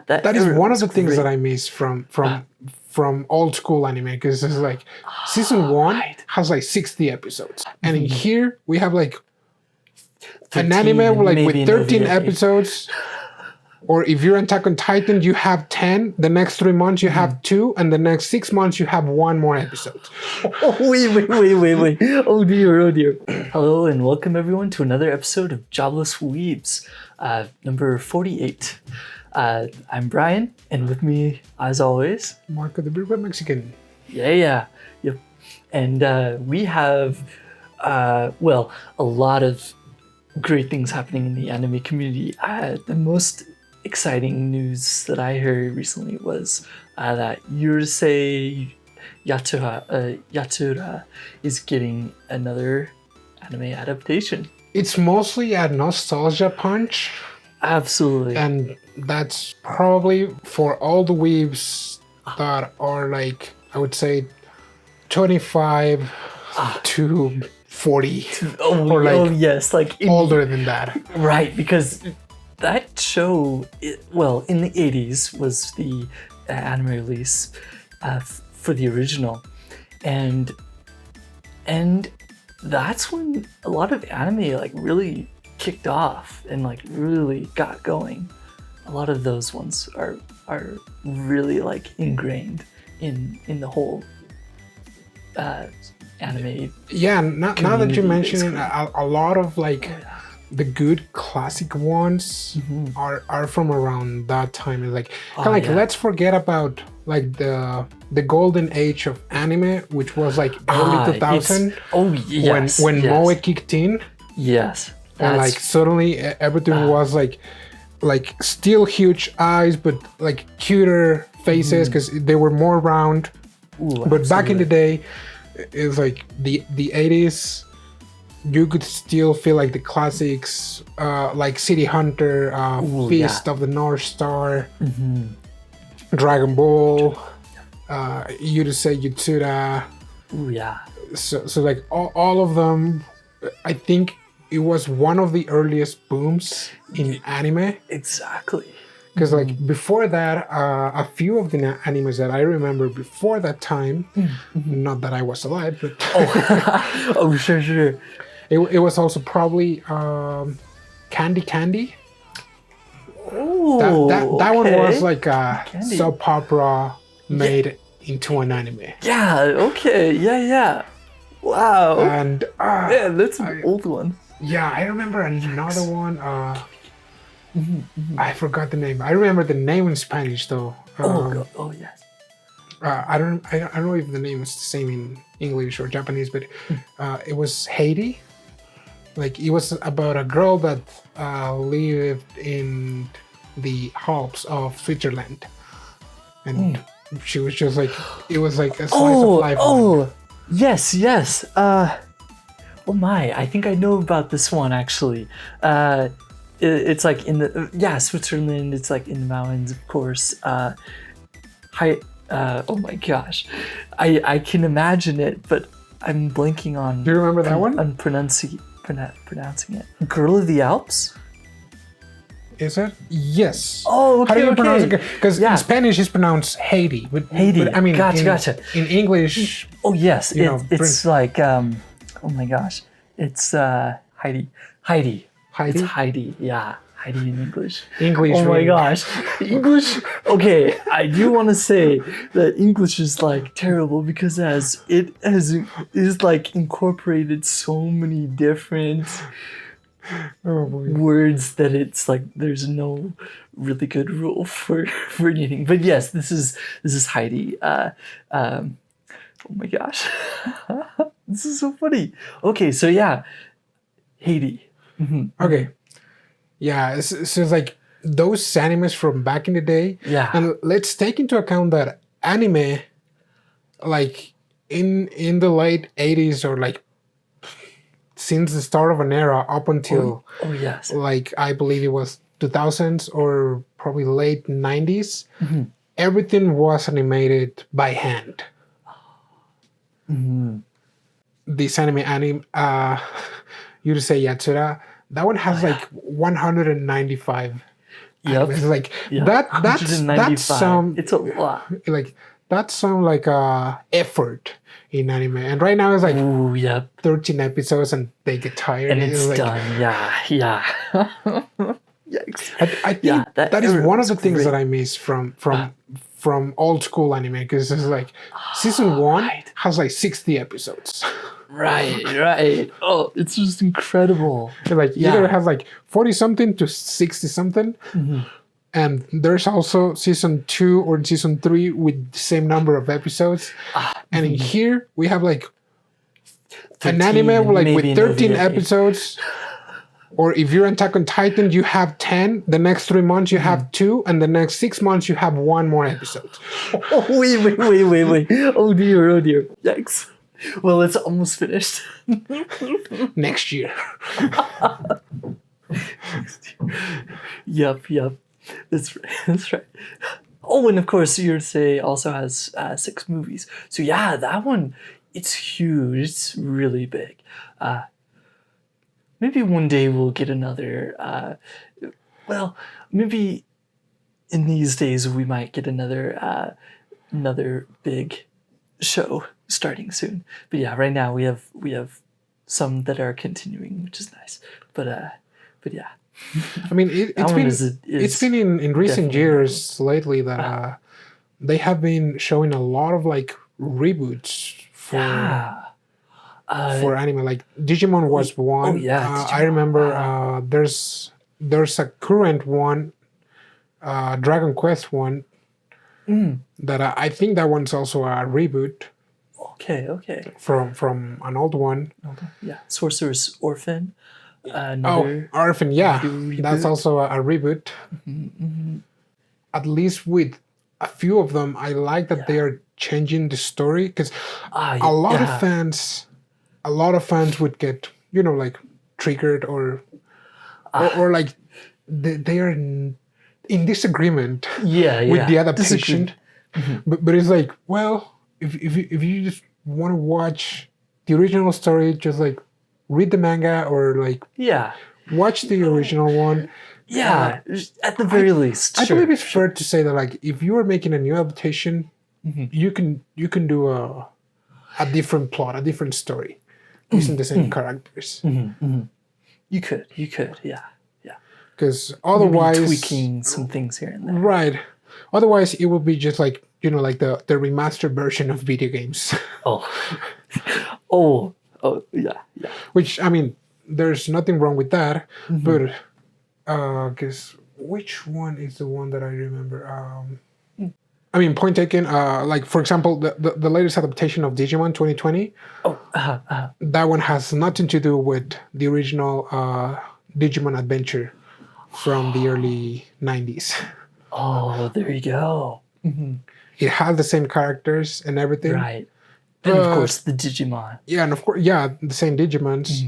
That is one of the things that I miss from old school anime, because it's like season 1 has like 60 episodes, and in here we have like an anime with 13 episodes. Or if you're Attack on Titan, you have 10. The next 3 months you have 2, and the next 6 months you have 1 more episode. Oh, wait. Oh dear. Hello and welcome everyone to another episode of Jobless Weebs, number 48. I'm Brian, and with me, as always, Marco the Beer Mexican. Yep. And we have, a lot of great things happening in the anime community. The most exciting news that I heard recently was that Urusei Yatsura is getting another anime adaptation. It's mostly a nostalgia punch. Absolutely. And that's probably for all the weebs that are like, I would say, 25 to 40. Older than that. Right, because that show, in the 80s was the anime release for the original, and that's when a lot of anime like really kicked off and like really got going. A lot of those ones are really like ingrained in the whole anime. Yeah, now that you mention it, a lot of like the good classic ones are from around that time. It's like let's forget about like the golden age of anime, which was like early 2000. When Moe kicked in. Yes. And like suddenly everything was like still huge eyes, but like cuter faces because they were more round. But back in the day, it's like the 80s. You could still feel like the classics, like City Hunter, Fist of the North Star, Dragon Ball, Urusei Yatsura. So like all of them, I think it was one of the earliest booms in anime. Exactly. Because like before that, a few of the animes that I remember before that time, not that I was alive, but sure. It was also probably Candy. Oh, that one was like a soap opera made into an anime. Yeah. Okay. Yeah. Wow. And that's an old one. Yeah, I remember another one. I forgot the name. I remember the name in Spanish though. Yes. I don't know if the name is the same in English or Japanese, but it was Haiti. Like it was about a girl that lived in the Alps of Switzerland, and she was just like, it was like a slice of life. Yes. Oh my! I think I know about this one actually. It's like in the Switzerland. It's like in the mountains, of course. Oh my gosh, I can imagine it, but I'm blanking on. Do you remember that one? On pronouncing it. Girl of the Alps? Is it? Yes. Oh, okay. How do you pronounce it? Because in Spanish it's pronounced Haiti. Haiti. But I mean, gotcha. In English. Oh yes, it's like oh my gosh, it's Heidi. It's Heidi. Yeah. Heidi in English. Oh my gosh. English. Okay, I do want to say that English is like terrible because it is like incorporated so many different words that it's like there's no really good rule for anything. But yes, this is Heidi. Oh my gosh. This is so funny. Okay, so yeah. Haiti. Okay. Yeah, so it's like those animes from back in the day. Yeah. And let's take into account that anime, like in the late 80s or like since the start of an era up until like I believe it was 2000s or probably late 90s, everything was animated by hand. This anime Urusei Yatsura, that one has like 195 anime. It's like that's 195. some It's a lot. like that's some like effort in anime. And right now it's like Ooh, yep. 13 episodes and they get tired. And it's like, done. Yeah. Yikes. I think that is one of the things that I miss from old school anime, because it's like season 1 has like 60 episodes. Right. Oh, it's just incredible. Like either has like 40 something to 60 something. And there's also season 2 or season 3 with the same number of episodes. And in here we have like 13, an anime like with 13 episodes. Or if you're Attack on Titan, you have 10. The next 3 months you have 2, and the next 6 months you have 1 more episode. Oh, wait. Oh dear. Yikes. Well, it's almost finished. Next year. Yep. That's right. Oh, and of course, Urusei also has 6 movies. So yeah, that one, it's huge. It's really big. Maybe one day we'll get another. Well, maybe in these days we might get another big show starting soon. But yeah, right now we have some that are continuing, which is nice. But yeah. I mean, it's been in recent years lately that they have been showing a lot of like reboots for anime. Like Digimon was one. Oh yeah, I remember there's a current one, Dragon Quest one, that I think that one's also a reboot. Okay. From an old one. Yeah, Sorcerer's Orphan. Orphan, yeah. That's also a reboot. At least with a few of them, I like that they are changing the story, because a lot of fans would get, like triggered or like they are in disagreement with the adaptation. But it's like, well, if you just want to watch the original story, just like read the manga or like watch the original one. Yeah, at the very least. I believe it's fair to say that like if you are making a new adaptation, you can do a different plot, a different story, using the same characters. You could, yeah. Because otherwise, maybe tweaking some things here and there. Right. Otherwise, it would be just like like the remastered version of video games. Oh, yeah. Which, I mean, there's nothing wrong with that, but because which one is the one that I remember? I mean, point taken. Like for example, the latest adaptation of Digimon 2020. That one has nothing to do with the original Digimon Adventure from the early 90s. Oh, there you go. It has the same characters and everything. Right. And of course the Digimon. Yeah, and of course, the same Digimons.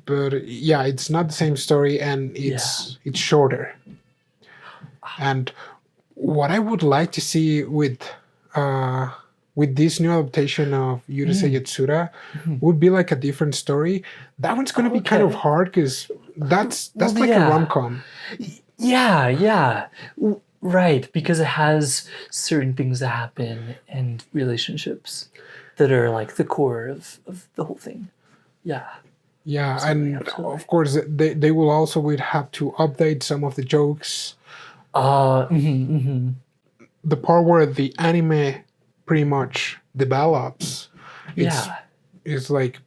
But yeah, it's not the same story, and it's shorter. And what I would like to see with this new adaptation of Urusei Yatsura would be like a different story. That one's going to be kind of hard, because that's like a rom-com. Yeah. Right, because it has certain things that happen and relationships that are like the core of the whole thing. Yeah. Yeah, absolutely. Of course they will also would have to update some of the jokes. The part where the anime pretty much develops, it's like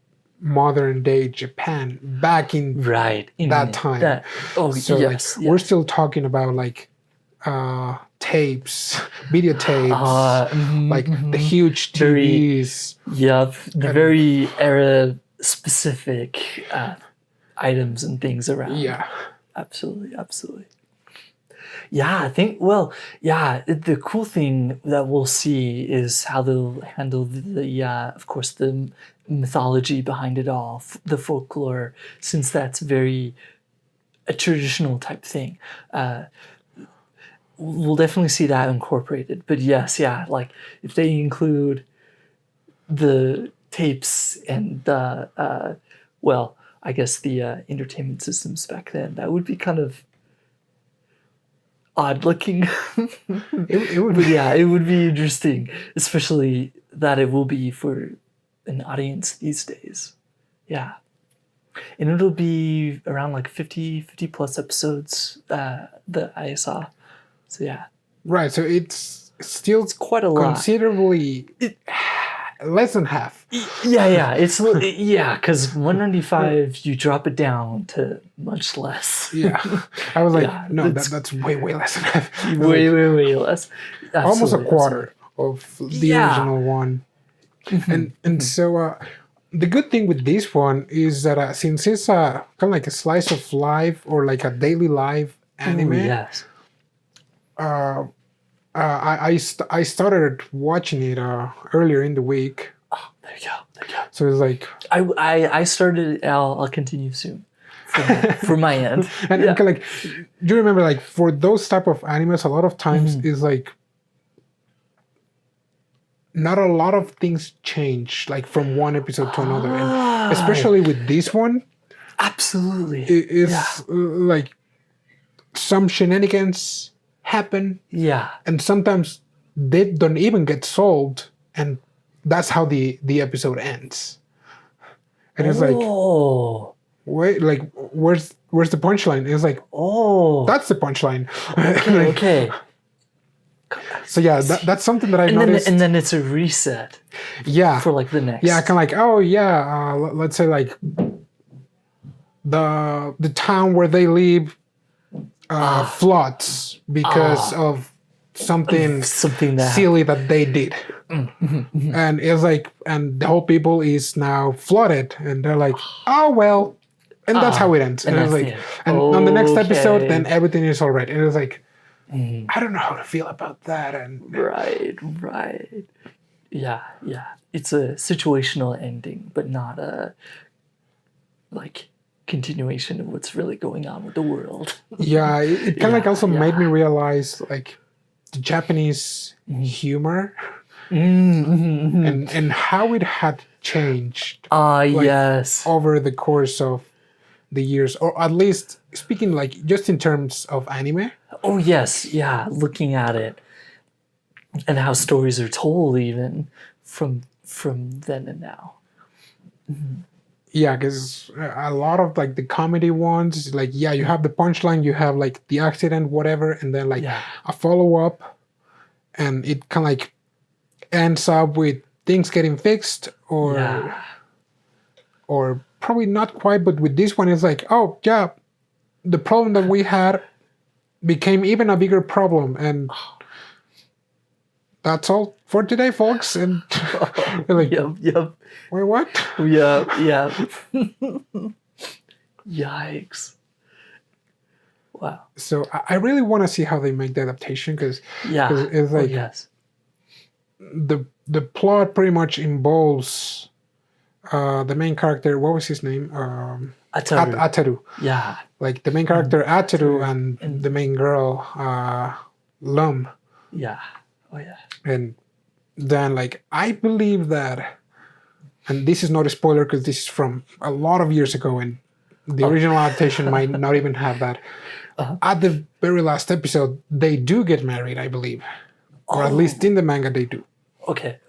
modern day Japan back in that time. We're still talking about like tapes, videotapes, like the huge TVs. The very era specific items and things around. Yeah. Absolutely. Yeah, I think, the cool thing that we'll see is how they'll handle the of course, the mythology behind it all, the folklore, since that's very a traditional type thing. We'll definitely see that incorporated. But yes, like if they include the tapes and the, I guess the entertainment systems back then, that would be kind of odd looking. It would But be. yeah, it would be interesting, especially that it will be for an audience these days. Yeah. And it'll be around like 50 plus episodes that I saw. So yeah. Right, so it's still Quite a lot. considerably less than half. Yeah. It's because 195 you drop it down to much less. Yeah, I was like, Yeah, no, that's way less than half. way less. Almost a Absolutely, quarter of the original one. And so the good thing with this one is that since it's kind of like a slice of life or like a daily life anime, Ooh, yes. I started watching it earlier in the week. Oh, there you go. So it's like I started. I'll continue soon. For my end. and Yeah. like, do you remember like for those type of animes, a lot of times is like not a lot of things change like from one episode to another, and especially with this one, Absolutely. it's like some shenanigans happen, Yeah. and sometimes they don't even get solved, and that's how the episode ends. And it's like, Oh. wait, like where's the punchline? It's like, Oh. that's the punchline. Okay. So yeah, that's something that I've noticed. And then it's a reset Yeah, for like the next. yeah, kind of like, oh yeah, let's say like the town where they live floods because of something Something that silly that they did. And it's like, and the whole people is now flooded, and they're like, oh well, and that's how it ends. And it's that's like, it. and on the next episode, Okay. then everything is all right. And it's like, I don't know how to feel about that. And Right. Yeah. It's a situational ending, but not a like continuation of what's really going on with the world. yeah, it kind of like also Yeah. made me realize like the Japanese humor Mm-hmm. and how it had changed Yes. over the course of the years, or at least speaking like just in terms of anime. Oh yes, yeah. Looking at it and how stories are told, even from then and now. Yeah, because a lot of like the comedy ones, like yeah, you have the punchline, you have like the accident, whatever, and then like Yeah. a follow up, and it kind of like ends up with things getting fixed, or probably not quite. But with this one, it's like, oh yeah, the problem that we had became even a bigger problem, and that's all for today, folks. And you're like, Yep. wait, what? Yeah. Yikes. Wow. So I really want to see how they make the adaptation, because Yeah. it's like yes. the plot pretty much involves the main character. What was his name? Ataru. Ataru. Yeah. Like the main character Ataru and the main girl Lum. Yeah. Oh yeah. And then like I believe that, and this is not a spoiler because this is from a lot of years ago, and the original adaptation might not even have that. At the very last episode, they do get married, I believe, or at least in the manga they do. Okay.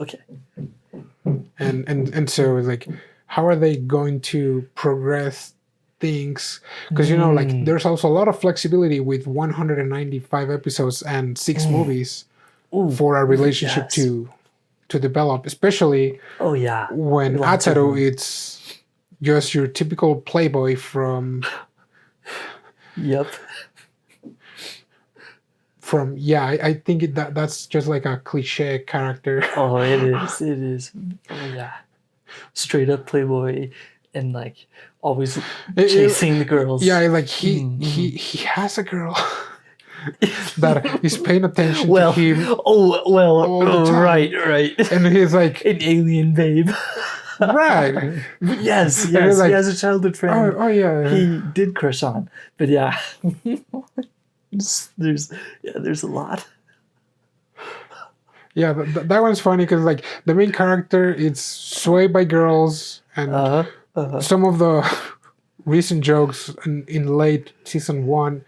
And so it's like, how are they going to progress things? Because you know, like there's also a lot of flexibility with 195 episodes and 6 movies for a relationship to develop, especially Oh yeah. when Lots of Ataru it's just your typical playboy from Yep. I think that's just like a cliche character. Oh, it is. Oh yeah. Straight up playboy and like always chasing the girls. Yeah, like he has a girl that is paying attention to him. All the time. Right. And he's like, An alien babe. right. Yes. like, He has a childhood friend. Oh yeah. He did crush on, but yeah. there's a lot. Yeah, that one's funny because like the main character is swayed by girls, and some of the recent jokes in late season 1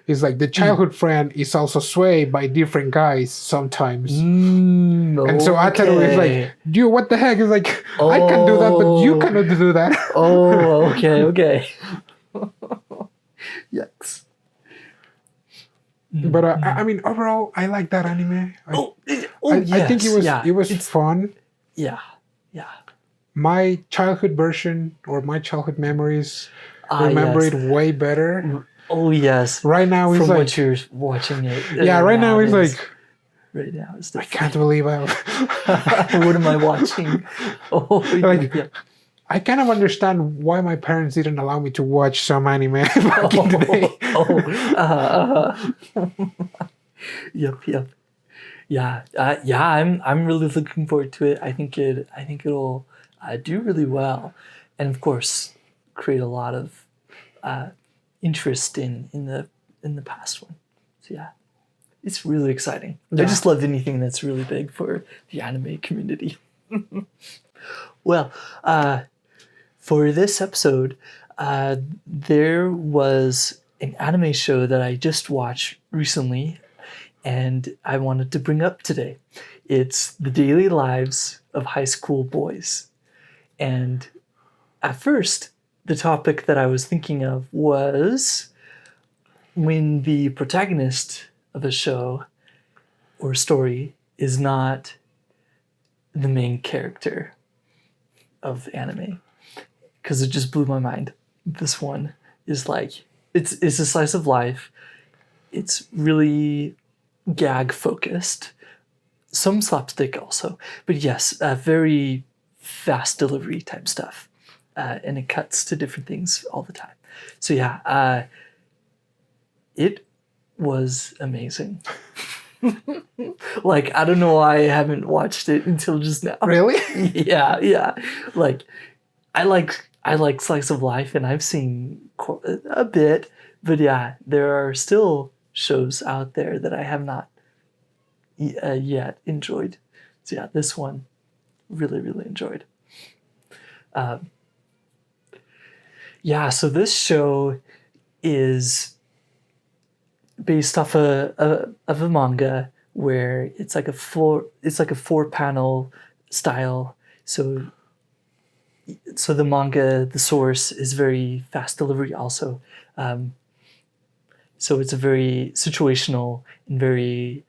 is like the childhood friend is also swayed by different guys sometimes. And so Ataru is like, dude, what the heck? It's like, I can do that, but you cannot do that. Okay. Yikes. But I mean, overall, I like that anime. Yes. I think it was fun. Yeah. My childhood version or my childhood memories remember it way better. Oh yes. Right now it's from like what you're watching it. Yeah, right now it's like right now it's I can't believe what am I watching? I kind of understand why my parents didn't allow me to watch some anime back in the day. Yep. Yeah. I'm really looking forward to it. I think it'll do really well, and of course, create a lot of interest in the past one. So yeah, it's really exciting. Yeah. I just love anything that's really big for the anime community. Well, for this episode, there was an anime show that I just watched recently, and I wanted to bring up today. It's The Daily Lives of High School Boys. And at first, the topic that I was thinking of was when the protagonist of a show or story is not the main character of anime. Because it just blew my mind. This one is like, it's a slice of life. It's really gag focused. Some slapstick also. But yes, very fast delivery type stuff. And it cuts to different things all the time. So yeah, it was amazing. Like, I don't know why I haven't watched it until just now. Really? Yeah. Like, I like slice of life, and I've seen a bit, but yeah, there are still shows out there that I have not yet enjoyed. So yeah, this one really enjoyed. So this show is based off of a manga where it's like a 4-panel style. So the manga, the source is very fast delivery also. So it's a very situational and very,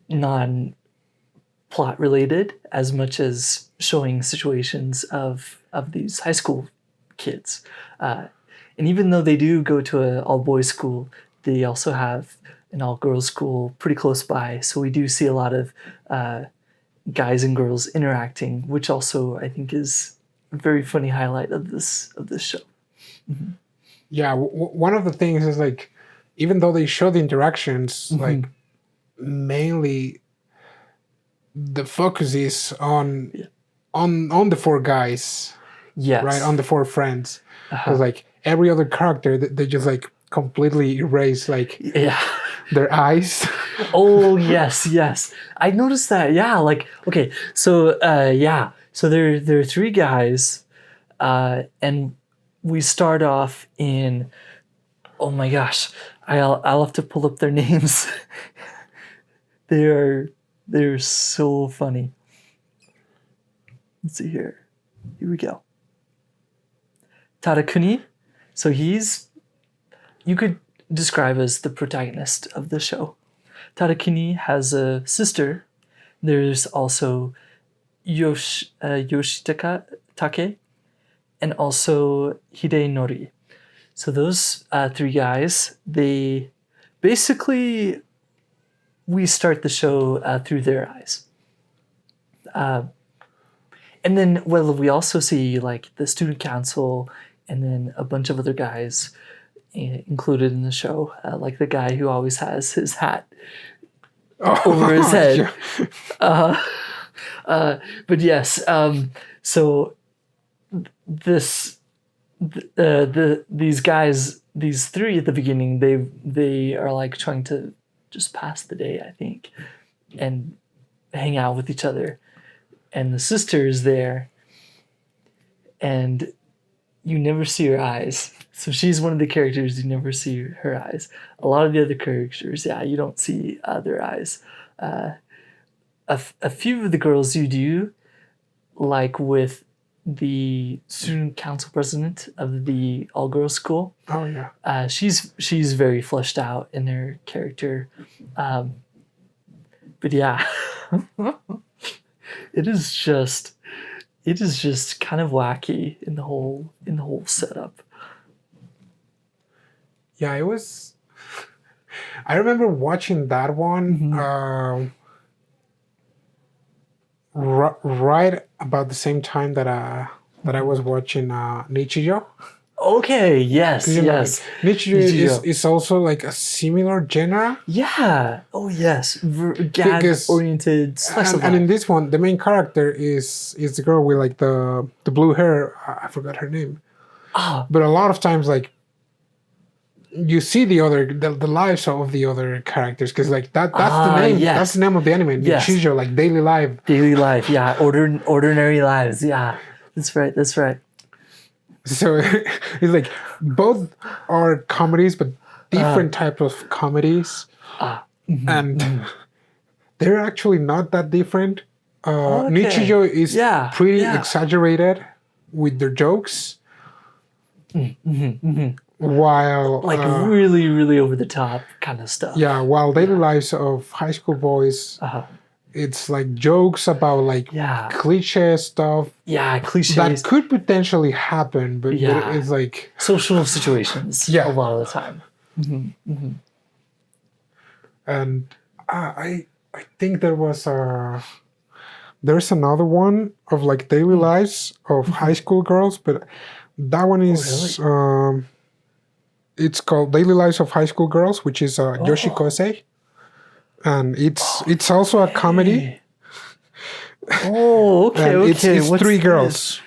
non-plot related as much as showing situations of these high school kids. And even though they do go to an all-boys school, they also have an all-girls school pretty close by. So we do see a lot of guys and girls interacting, which also I think is a very funny highlight of this show. Mm-hmm. Yeah, one of the things is like, even though they show the interactions, mm-hmm. like mainly the focus is on the 4 guys. Yes. Right, on the 4 friends. Because like every other character, they just like completely erase like their eyes. Oh yes. I noticed that. Yeah, like okay, so so there are 3 guys, and we start off in. Oh my gosh, I'll have to pull up their names. They're so funny. Let's see here. Here we go. Tarakuni. So you could describe as the protagonist of the show. Tarakuni has a sister. There's also Yoshitake and also Hidenori. So those 3 guys, they basically, we start the show through their eyes. And then, we also see like the student council and then a bunch of other guys included in the show, like the guy who always has his hat over his head. Yeah. But yes, so these guys, these 3 at the beginning, they are like trying to just pass the day, I think, and hang out with each other. And the sister is there, and you never see her eyes. So she's one of the characters you never see her eyes. A lot of the other characters, yeah, you don't see their eyes. A few of the girls you do, like with the student council president of the all-girls school. Oh yeah. She's very fleshed out in her character. But yeah, it is just kind of wacky in the whole setup. Yeah, it was. I remember watching that one right about the same time that I was watching Nichijou. Okay. Yes. Yes. Like, Nichijou is also like a similar genre. Yeah. Oh yes. Gag oriented. And in this one, the main character is the girl with like the blue hair. I forgot her name. But a lot of times, like, you see the lives of the other characters, because like that's the name. Yes. That's the name of the anime. Yes. Nichijou, like daily life. Daily life. Yeah. Ordinary lives. Yeah. That's right. That's right. So it's like both are comedies, but different types of comedies, and they're actually not that different. Nichijou is pretty exaggerated with their jokes, while like really, really over the top kind of stuff. Yeah, while Daily Lives of High School Boys. It's like jokes about like cliche stuff. Yeah, cliches that could potentially happen, but it's like social situations. Yeah, a lot of the time. And I think there's another one of like daily lives of high school girls, but that one is it's called Daily Lives of High School Girls, which is Joshikosei. And it's also a comedy. Oh, okay, and it's three girls.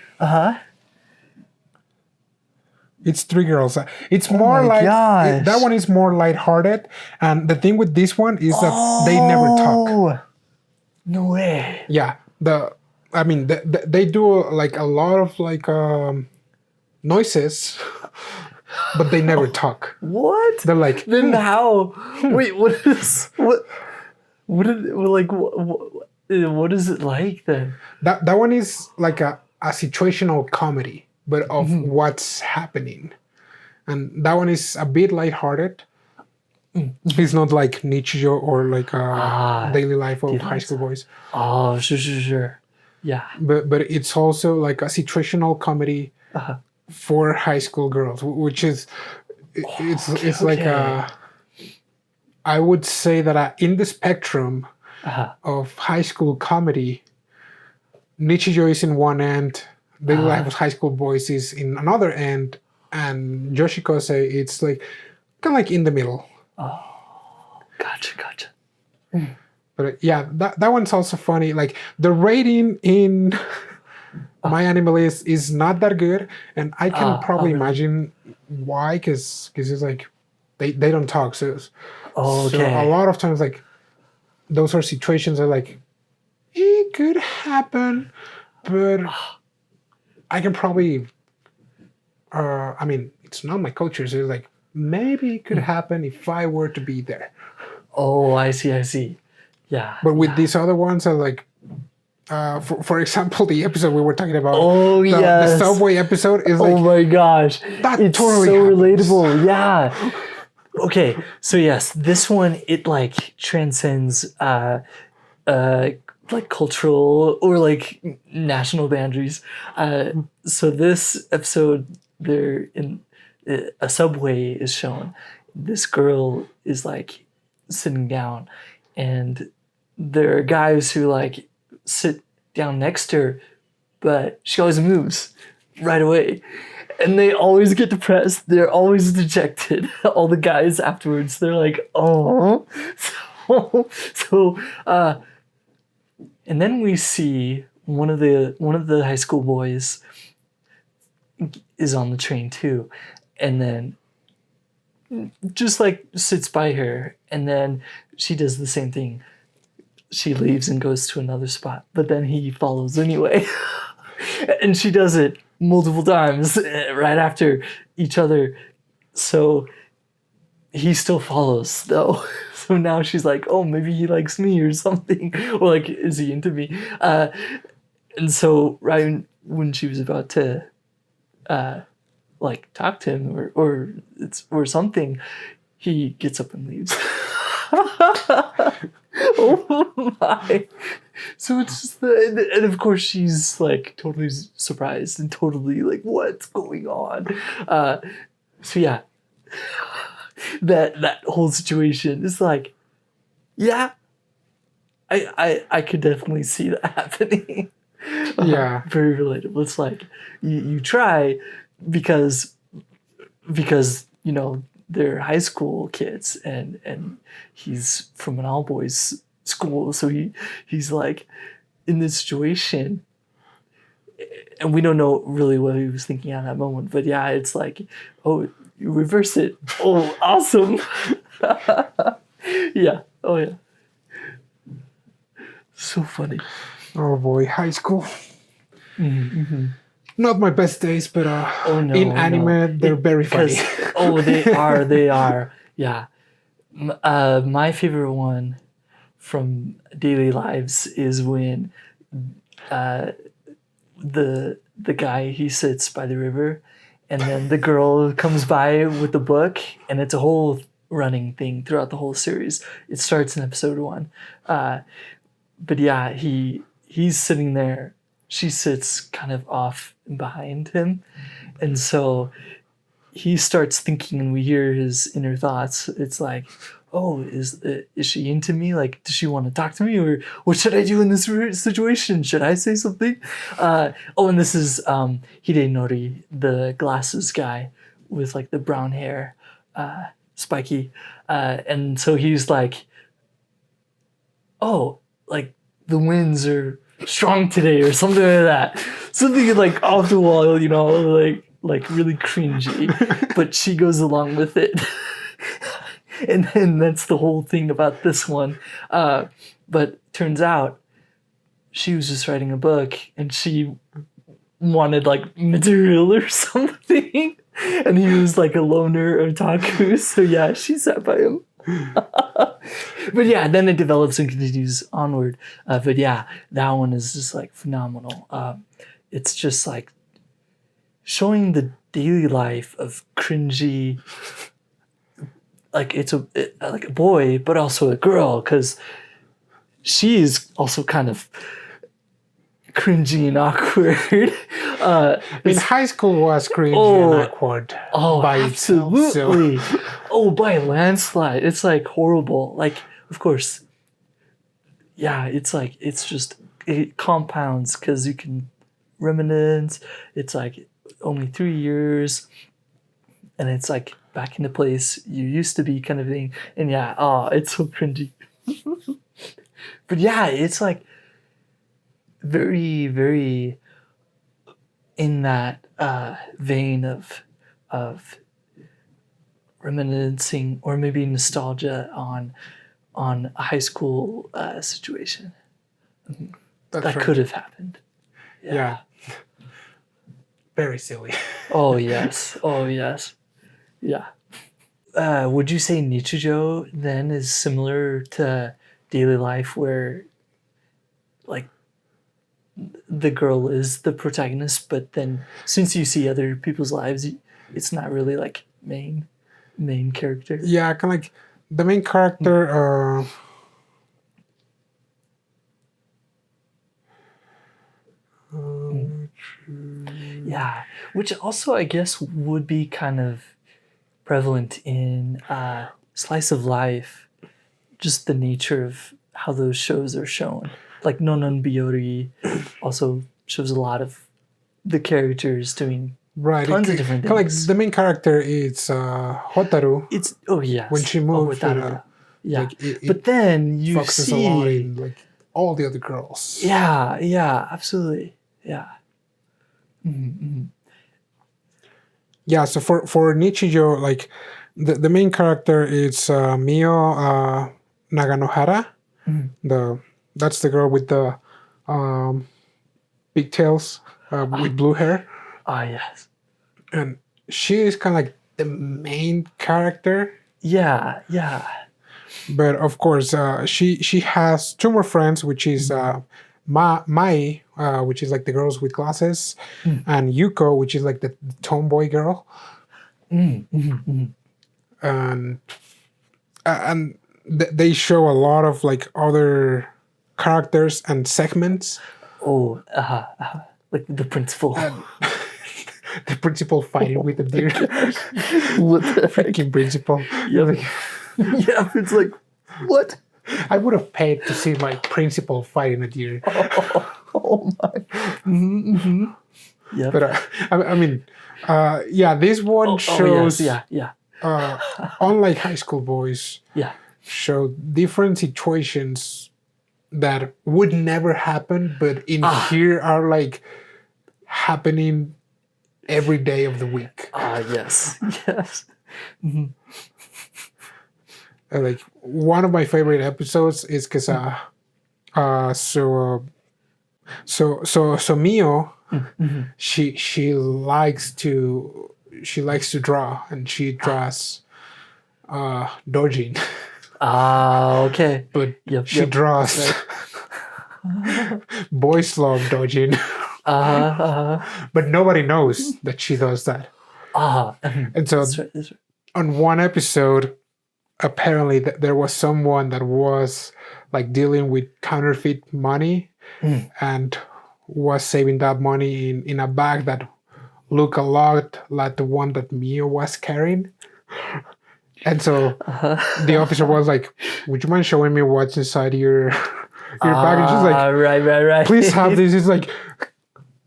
It's three girls. It's more like that one is more lighthearted, and the thing with this one is that they never talk. No way. Yeah, they do like a lot of like noises, but they never talk. What? They're like, then how? Wait, what is what is it like then? That one is like a situational comedy, but of what's happening, and that one is a bit lighthearted. It's not like Nichijou or like Daily Life of High School Boys. Oh, sure. Yeah. But it's also like a situational comedy for high school girls, which is it's like I would say that in the spectrum of high school comedy, Nichijou is in one end, Daily Life of High School Boys is in another end, and Joshikosei it's like kind of like in the middle. Oh, gotcha. But yeah, that one's also funny. Like the rating in my anime list is not that good, and I can probably imagine why, because it's like they don't talk. So a lot of times, like those are situations that like it could happen, but I can probably. It's not my culture, so it's like maybe it could happen if I were to be there. Oh, I see. Yeah. But with these other ones, are like. For example, the episode we were talking about, the subway episode is like, oh my gosh, it's totally so relatable. Yeah. Okay, so yes, this one it like transcends like cultural or like national boundaries. So this episode, there in a subway is shown. This girl is like sitting down, and there are guys who like sit down next to her, but she always moves right away, and they always get depressed. They're always dejected. All the guys afterwards, they're like, oh. So and then we see one of the high school boys is on the train too, and then just like sits by her, and then she does the same thing. She leaves and goes to another spot, but then he follows anyway. And she does it multiple times right after each other. So he still follows though. So now she's like, oh, maybe he likes me or something. Or like, is he into me? And so right when she was about to like talk to him or something, he gets up and leaves. Oh my. So it's just and of course she's like totally surprised and totally like, what's going on? So yeah, that whole situation is like, yeah, I could definitely see that happening. Yeah. Very relatable. It's like you try because you know they're high school kids and he's from an all boys school, so he's like in this situation, and we don't know really what he was thinking at that moment. But yeah, it's like, oh, you reverse it. Oh, awesome. Yeah. Oh yeah. So funny. Oh boy, high school. Mm-hmm. Not my best days, but in anime, they're very funny. Oh, they are. Yeah. My favorite one from daily lives is when the guy, he sits by the river, and then the girl comes by with the book, and it's a whole running thing throughout the whole series. It starts in episode 1. But yeah, he's sitting there. She sits kind of off behind him. And so he starts thinking, and we hear his inner thoughts. It's like, oh, is she into me? Like, does she want to talk to me? Or what should I do in this situation? Should I say something? Oh, and this is Hidenori, the glasses guy with like the brown hair, spiky. And so he's like, oh, like the winds are strong today or something like that. Something like off the wall, you know, like really cringy. But she goes along with it. And then that's the whole thing about this one. But turns out she was just writing a book and she wanted like material or something. And he was like a loner otaku. So yeah, she sat by him. But yeah, then it develops and continues onward. But yeah, that one is just like phenomenal. It's just like showing the daily life of cringy, like it's like a boy, but also a girl, because she is also kind of cringy and awkward. In high school was cringy and awkward. Oh, by absolutely. Itself, so. Oh, by a landslide. It's like horrible. Like, of course, yeah, it's like, it's just, it compounds because you can reminisce. It's like only 3 years. And it's like back in the place you used to be kind of thing. And yeah, oh, it's so cringy. But yeah, it's like very, very in that vein of reminiscing or maybe nostalgia on a high school situation that could have happened. Yeah. Very silly. Oh yes. Oh yes. Yeah. Would you say Nichijou then is similar to daily life, where like the girl is the protagonist, but then since you see other people's lives, it's not really like main character? Yeah, kind of like the main character. Yeah, which also I guess would be kind of prevalent in slice of life, just the nature of how those shows are shown. Like Nonon Biyori also shows a lot of the characters doing tons of different things. Kind of like the main character is Hotaru. It's when she moved. Yeah, like but then you focuses see a lot in like all the other girls. Yeah, absolutely, yeah. Mm-hmm. Yeah, so for Nichijou, like the main character is Mio Naganohara. Mm-hmm. That's the girl with the pigtails with blue hair. yes. And she is kind of like the main character. Yeah. But of course, she has two more friends, which is Mai, which is like the girls with glasses, and Yuko, which is like the tomboy girl. And they show a lot of like other characters and segments. Like the principal. The principal fighting with the deer. What the Freaking principal. Yeah. Yeah, it's like, what? I would have paid to see my principal fighting a deer. Oh my. Yeah. But I mean, this one shows. Yeah. Unlike high school boys, show different situations that would never happen, but in here are like happening every day of the week. Yes. Like one of my favorite episodes is because so Mio, she likes to draw, and she draws dojin. Okay. But she draws boys love dojin. But nobody knows that she does that. And so that's right. on one episode, apparently there was someone that was like dealing with counterfeit money and was saving that money in a bag that looked a lot like the one that Mio was carrying. And so the officer was like, "Would you mind showing me what's inside your bag?" And she's like, right. "Please have this." It's like,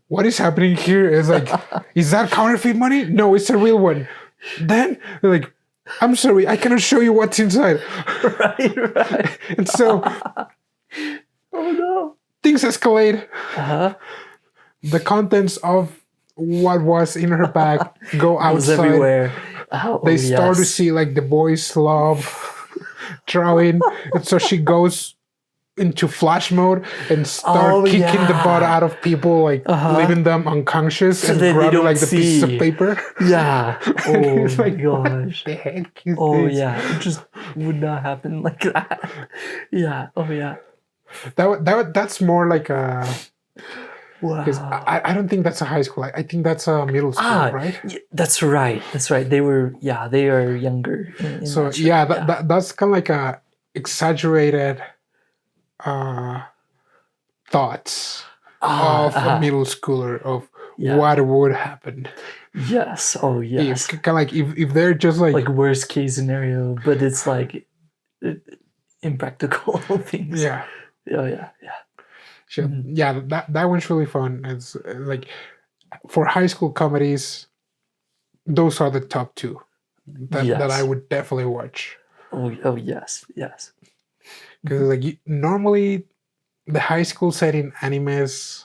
what is happening here? It's like, is that counterfeit money? No, it's a real one. Then they're like, "I'm sorry, I cannot show you what's inside." Right. And so, oh no, things escalate. The contents of what was in her bag go outside. Everywhere. They start to see like the boys love drawing, and so she goes into flash mode and start kicking the butt out of people, like leaving them unconscious, so and grabbing like the pieces of paper. Yeah. Oh my like, gosh. What the heck is Oh this? yeah. It just would not happen like that. Yeah. Oh yeah. That's more like a. Wow. Because I don't think that's a high school. I think that's a middle school, right? Yeah, that's right. They are younger. So that's kind of like a exaggerated thoughts of a middle schooler of what would happen. Yes. Oh yes. Kind of like if they're just like worst case scenario, but it's like impractical things. Yeah. Oh yeah. Sure. Yeah, that one's really fun. It's like for high school comedies, those are the top two that I would definitely watch. Oh yes. Because like normally the high school setting animes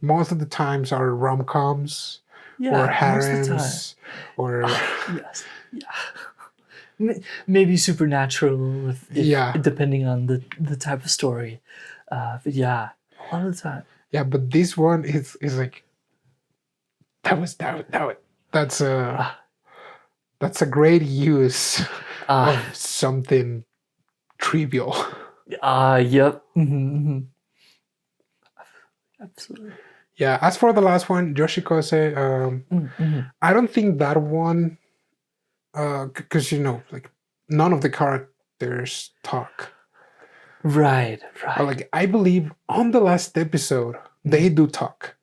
most of the times are rom-coms or harems or yes. Yeah. Maybe supernatural depending on the type of story. But yeah, a lot of the time. Yeah, but this one is like that's a great use of something trivial. Yep. Absolutely. Yeah, as for the last one, Joshikosei, I don't think that one, because like none of the characters talk. Right. But like I believe on the last episode they do talk.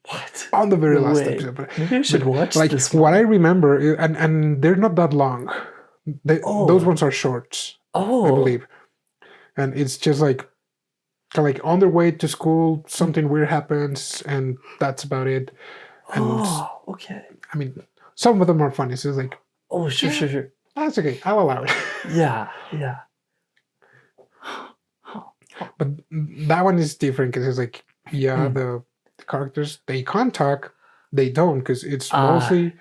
What? On the very last episode. Maybe I should watch like this what I remember, and they're not that long. Those ones are shorts. I believe, and it's just like on their way to school, something weird happens, and that's about it. And, okay. I mean, some of them are funny. So it's like, sure. That's okay. I'll allow it. Yeah. But that one is different because it's like, the characters, they can't talk, they don't, because it's mostly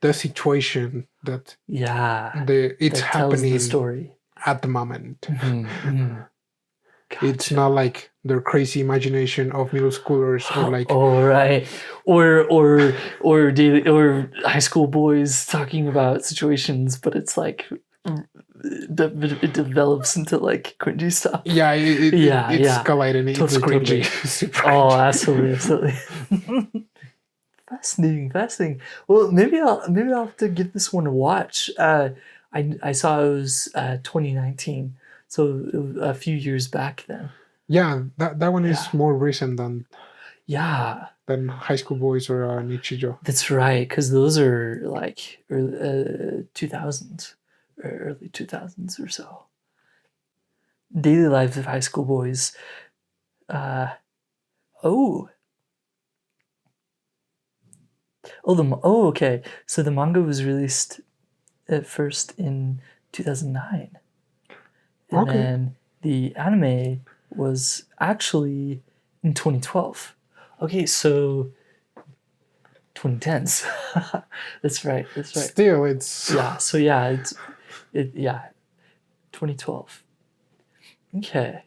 the situation that it's that happening the story at the moment. It's not like their crazy imagination of middle schoolers or like right, or daily or high school boys talking about situations, but it's like it develops into like cringy stuff. Yeah, it's escalating. It's totally. cringy. Super Oh, cringy. absolutely. Fascinating. Well, maybe I'll have to give this one a watch. I saw it was 2019, so it was a few years back then. Yeah, that one is more recent than High School Boys or Nichijou. That's right, because those are like early 2000s, or early 2000s or so. Daily Lives of High School Boys. Okay. So the manga was released at first in 2009. And then the anime was actually in 2012. Okay, so 2010s. That's right. Still, it's... Yeah, so it's 2012. Okay.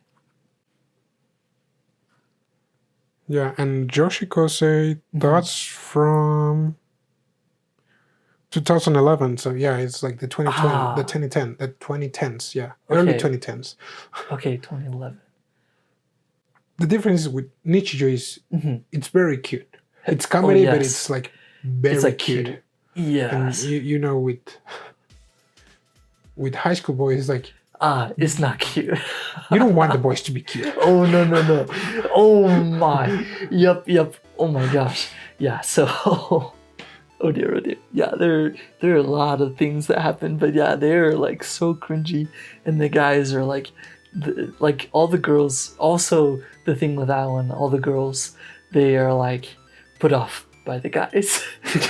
Yeah, and Joshikosei, that's from 2011. So yeah, it's like the 2010s. Yeah, early 2010s. Okay, 2011. The difference with Nichijou is it's very cute. It's comedy, but it's like very cute. Yes. And you know, with High School Boys, it's like it's not cute. You don't want the boys to be cute. Oh no. Oh my. Yep. Oh my gosh. Yeah. So. Oh dear. Yeah, there are a lot of things that happen, but yeah, they're like so cringy, and the guys are like all the girls. Also, the thing with that one, all the girls, they are like put off by the guys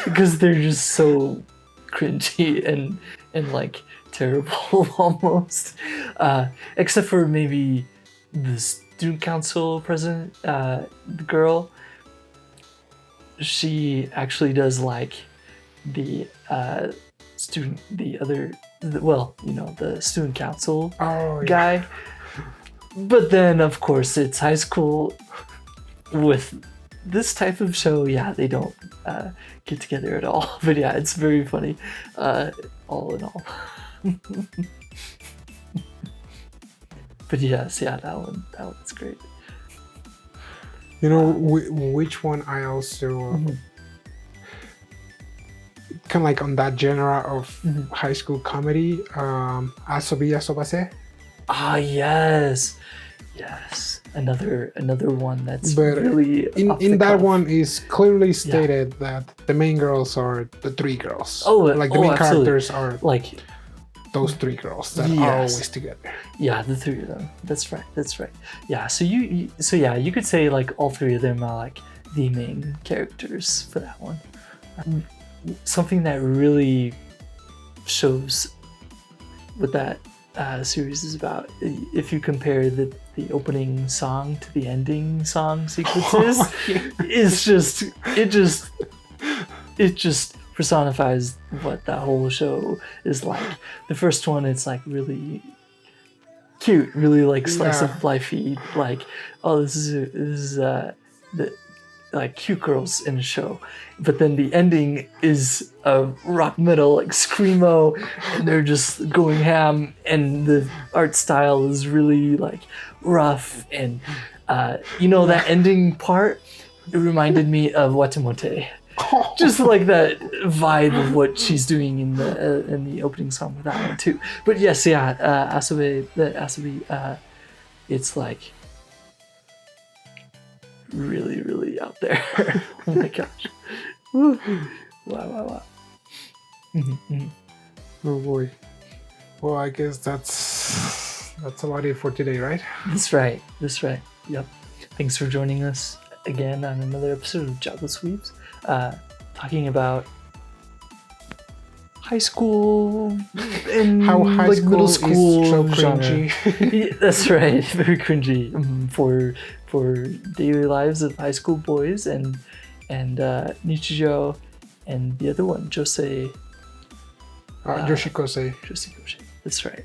because they're just so cringy and like terrible almost, except for maybe the student council president, the girl. She actually does like the student council guy. But then of course it's high school with this type of show. Yeah, they don't get together at all. But yeah, it's very funny, all in all. But yes, that one's great. You know which one I also kind of like on that genre of high school comedy, Asobi Asobase. Yes, another one that's really in that one is clearly stated that the main girls are the three girls. The main characters are like those three girls that are always together. Yeah, the three of them. That's right. Yeah, so you could say like all three of them are like the main characters for that one. Something that really shows what that series is about, if you compare the opening song to the ending song sequences, it just personifies what that whole show is like. The first one, it's like really cute, really like slice of lifey, like, oh, this is the like cute girls in a show. But then the ending is a rock metal like screamo, and they're just going ham, and the art style is really like rough, and that ending part, it reminded me of Watamote. Just like that vibe of what she's doing in the opening song with that one too. But yes, Asobi, it's like really, really out there. Oh my gosh! Woo. Wow. Oh boy. Well, I guess that's about it for today, right? That's right. Yep. Thanks for joining us again on another episode of Jobless Weebs. Talking about high school and how high school middle school is so cringy. That's right, very cringy for daily lives of high school boys and Nichijou, and the other one Joshikosei. Joshikosei. That's right.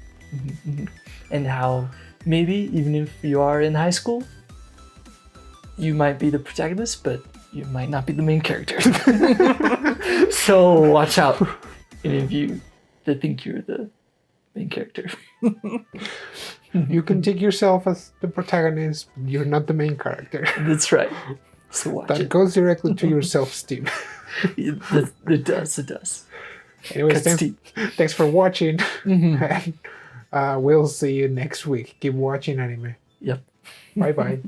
And how maybe even if you are in high school, you might be the protagonist, but you might not be the main character. So watch out, any of you that think you're the main character. You can take yourself as the protagonist, but you're not the main character. That's right. So watch That it. goes directly to your self-esteem. It does. Anyways, Cuts deep. thanks for watching. And we'll see you next week. Keep watching anime. Yep. Bye-bye.